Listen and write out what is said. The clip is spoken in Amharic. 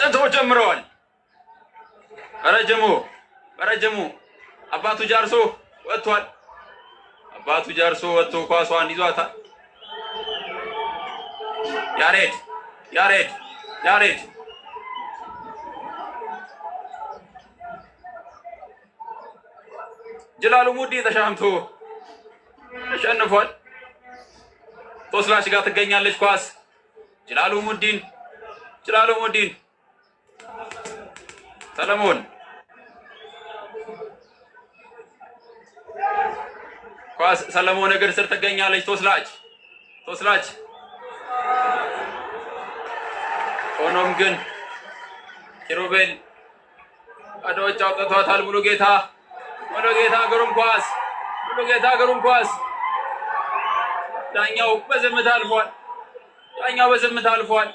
ተወጭተው ጀምረዋል። ረጅሙ አባቱ ጃርሶ ወጥቷል። አባቱ ጃርሶ ወጥቶ ኳሷን ይዟታል። ያሬድ ጅላሉ ሙዲ ተሻምቶ ተሸንፏል። ቶስላሽ ጋር ትገኛለች ኳስ ጅላሉ ሙዲን ሰለሞን ኳስ ሰለሞን እግር ስር ትገኛለች። ቶስላች ሆኖም ግን ኪሩቤል ወደ ውጭ አውጥቷታል። ሙሉጌታ ግሩም ኳስ ዳኛው በዝምታ አልፏል።